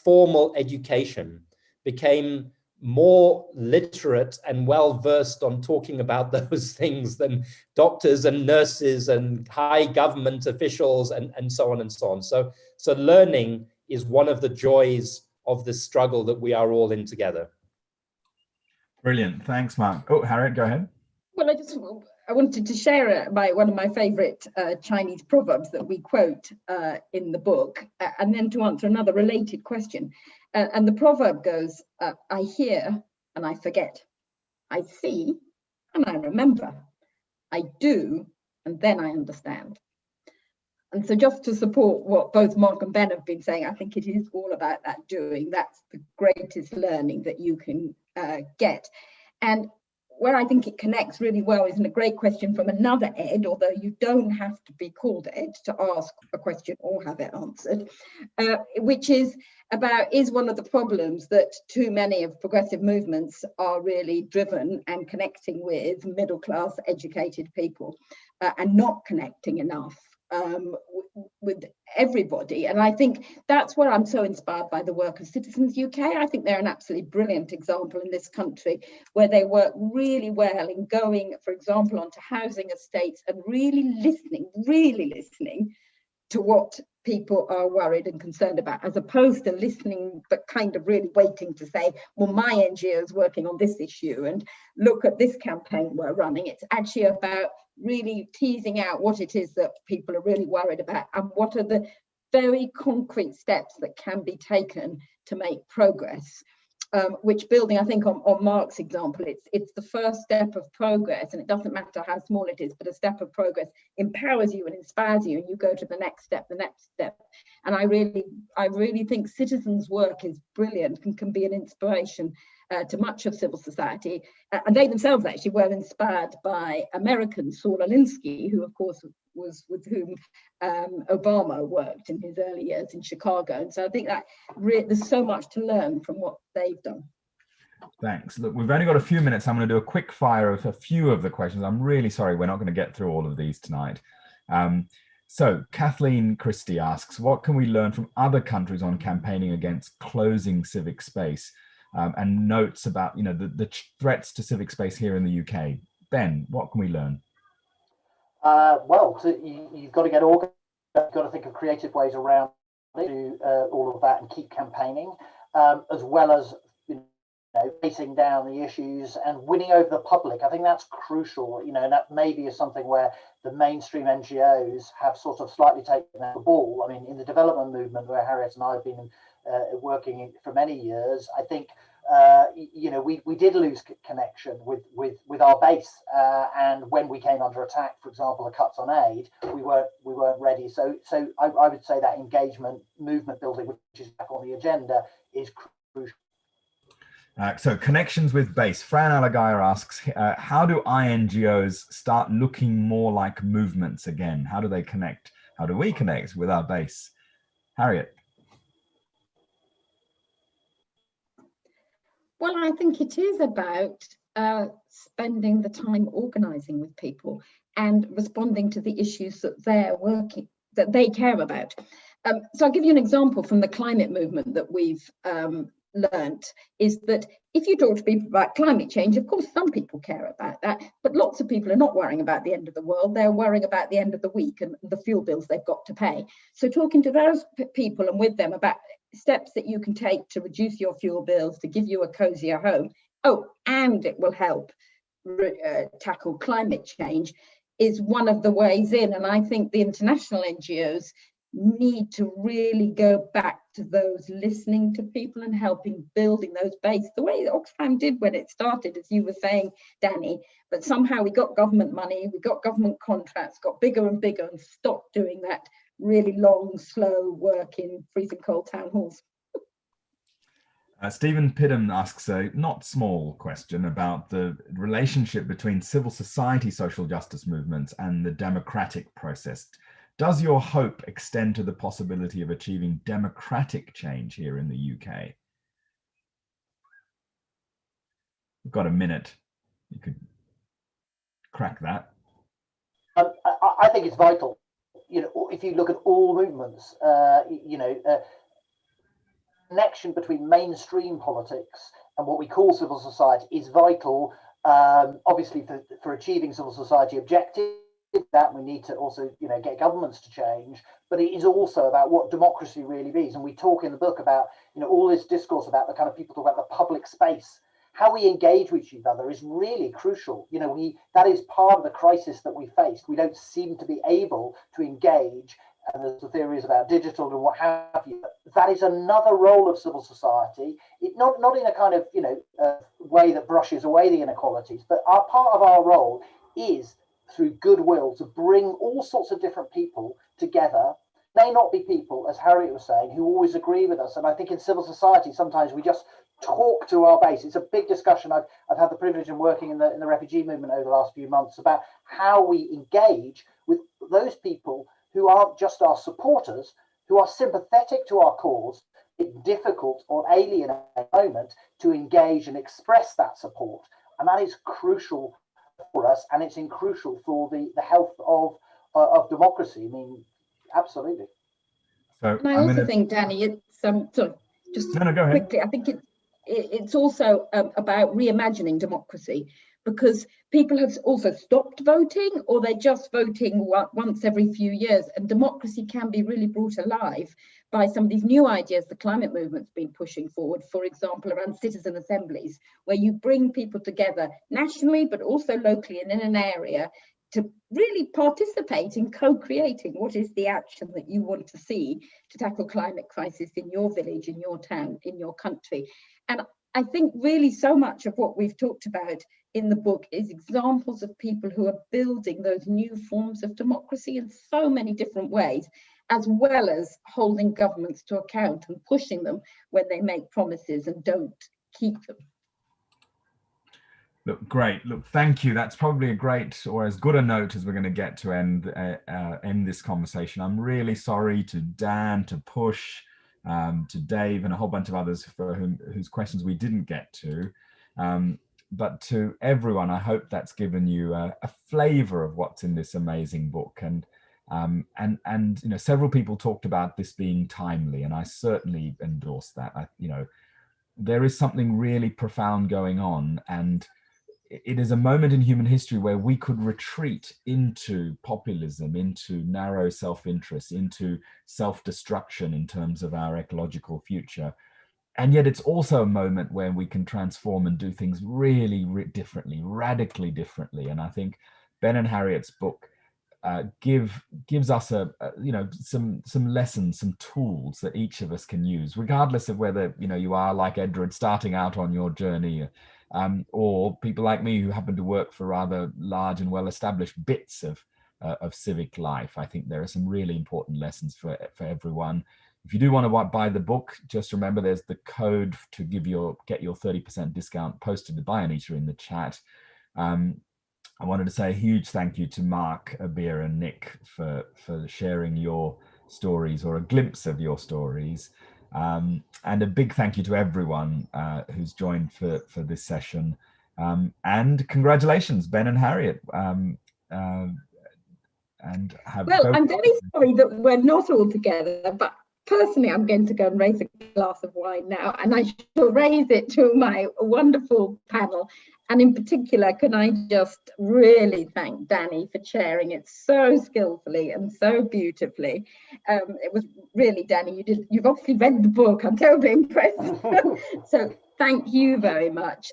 formal education became more literate and well-versed on talking about those things than doctors and nurses and high government officials and so on and so on. So learning is one of the joys of this struggle that we are all in together. Brilliant. Thanks, Mark. Oh, Harriet, go ahead. Well, I wanted to share one of my favorite Chinese proverbs that we quote in the book, and then to answer another related question. And the proverb goes, I hear and I forget. I see and I remember. I do and then I understand. And so just to support what both Mark and Ben have been saying, I think it is all about that doing. That's the greatest learning that you can get. And where I think it connects really well is in a great question from another Ed, although you don't have to be called Ed to ask a question or have it answered, which is about, is one of the problems that too many of progressive movements are really driven and connecting with middle class educated people and not connecting enough with everybody. And I think that's where I'm so inspired by the work of Citizens UK. I think they're an absolutely brilliant example in this country where they work really well in going, for example, onto housing estates and really listening to what people are worried and concerned about, as opposed to listening but kind of really waiting to say, well, my NGO is working on this issue and look at this campaign we're running. It's actually about really teasing out what it is that people are really worried about and what are the very concrete steps that can be taken to make progress. Which, building, I think, on Mark's example, it's the first step of progress, and it doesn't matter how small it is, but a step of progress empowers you and inspires you, and you go to the next step. And I really think citizens' work is brilliant and can be an inspiration to much of civil society. And they themselves actually were inspired by American Saul Alinsky, who, of course, was with whom Obama worked in his early years in Chicago. And so I think that there's so much to learn from what they've done. Thanks. Look, we've only got a few minutes. I'm going to do a quick fire of a few of the questions. I'm really sorry we're not going to get through all of these tonight. So Kathleen Christie asks, what can we learn from other countries on campaigning against closing civic space, and notes about, you know, the threats to civic space here in the UK? Ben, what can we learn? Well, you've got to get organized. You've got to think of creative ways around all of that and keep campaigning, as well as facing down the issues and winning over the public. I think that's crucial, and that maybe is something where the mainstream NGOs have sort of slightly taken the ball. I mean, in the development movement where Harriet and I have been working for many years, I think we did lose connection with our base, and when we came under attack, for example, the cuts on aid, we weren't ready. So I would say that engagement, movement building, which is back on the agenda, is crucial. So connections with base. Fran Alagaya asks, how do INGOs start looking more like movements again? How do they connect? How do we connect with our base? Harriet. Well, I think it is about spending the time organising with people and responding to the issues that they care about. So I'll give you an example from the climate movement that we've learnt, is that if you talk to people about climate change, of course, some people care about that, but lots of people are not worrying about the end of the world. They're worrying about the end of the week and the fuel bills they've got to pay. So talking to those people and with them about steps that you can take to reduce your fuel bills, to give you a cozier home, and it will help tackle climate change, is one of the ways in. And I think the international NGOs need to really go back to those listening to people and helping building those bases, the way that Oxfam did when it started, as you were saying, Danny. But somehow we got government money, we got government contracts, got bigger and bigger, and stopped doing that really long, slow work in freezing cold town halls. Stephen Pidham asks a not small question about the relationship between civil society social justice movements and the democratic process. Does your hope extend to the possibility of achieving democratic change here in the UK? We've got a minute. You could crack that. I think it's vital. You know, if you look at all movements, connection between mainstream politics and what we call civil society is vital. Obviously, for achieving civil society objectives, that we need to also, get governments to change. But it is also about what democracy really is. And we talk in the book about, all this discourse about the kind of people talk about the public space. How we engage with each other is really crucial. That is part of the crisis that we faced. We don't seem to be able to engage. And there's the theories about digital and what have you. That is another role of civil society. Not in a kind of way that brushes away the inequalities, but part of our role is through goodwill to bring all sorts of different people together. May not be people, as Harriet was saying, who always agree with us. And I think in civil society sometimes we just talk to our base. It's a big discussion. I've had the privilege of working in the refugee movement over the last few months about how we engage with those people who aren't just our supporters, who are sympathetic to our cause. It's difficult or alien at the moment to engage and express that support. And that is crucial for us, and it's crucial for the health of democracy. I mean, absolutely. So and I also think, Danny, it's sorry, just go ahead. Quickly, I think it's also about reimagining democracy, because people have also stopped voting, or they're just voting once every few years, and democracy can be really brought alive by some of these new ideas the climate movement's been pushing forward, for example, around citizen assemblies, where you bring people together nationally, but also locally and in an area to really participate in co-creating what is the action that you want to see to tackle climate crisis in your village, in your town, in your country. And I think really so much of what we've talked about in the book is examples of people who are building those new forms of democracy in so many different ways, as well as holding governments to account and pushing them when they make promises and don't keep them. Look, great. Look, thank you. That's probably a great, or as good a note as we're going to get to end this conversation. I'm really sorry to Dan, to Push, to Dave, and a whole bunch of others for whose questions we didn't get to. But to everyone, I hope that's given you a flavour of what's in this amazing book. And several people talked about this being timely, and I certainly endorse that. There is something really profound going on, and it is a moment in human history where we could retreat into populism, into narrow self-interest, into self-destruction in terms of our ecological future. And yet it's also a moment where we can transform and do things really differently, radically differently. And I think Ben and Harriet's book gives us some lessons, some tools that each of us can use, regardless of whether you are like Edward starting out on your journey, or people like me who happen to work for rather large and well-established bits of civic life. I think there are some really important lessons for everyone. If you do want to buy the book, just remember there's the code to get your 30% discount posted by Anita in the chat. I wanted to say a huge thank you to Mark, Abir, and Nick for sharing your stories, or a glimpse of your stories. And a big thank you to everyone who's joined for this session. And congratulations, Ben and Harriet. I'm very sorry that we're not all together, but personally, I'm going to go and raise a glass of wine now, and I shall raise it to my wonderful panel. And in particular, can I just really thank Danny for chairing it so skillfully and so beautifully. It was really, Danny, you've obviously read the book. I'm terribly impressed. So thank you very much.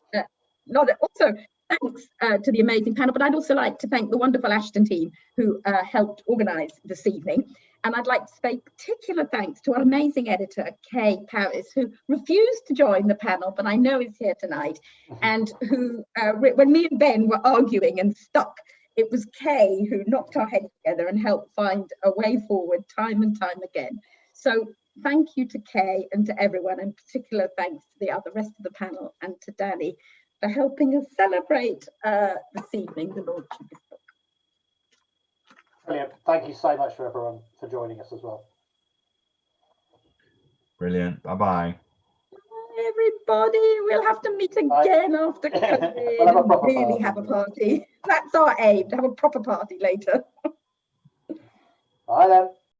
Also, thanks to the amazing panel, but I'd also like to thank the wonderful Ashden team who helped organise this evening. And I'd like to say particular thanks to our amazing editor, Kay Paris, who refused to join the panel, but I know is here tonight, and who, when me and Ben were arguing and stuck, it was Kay who knocked our heads together and helped find a way forward time and time again. So thank you to Kay and to everyone, and particular thanks to the rest of the panel and to Danny for helping us celebrate this evening the launch of this book. Brilliant. Thank you so much for everyone for joining us as well. Brilliant. Bye-bye. Everybody, we'll have to meet again after COVID. We'll have a proper really party. have a party. That's our aim, to have a proper party later. Bye then.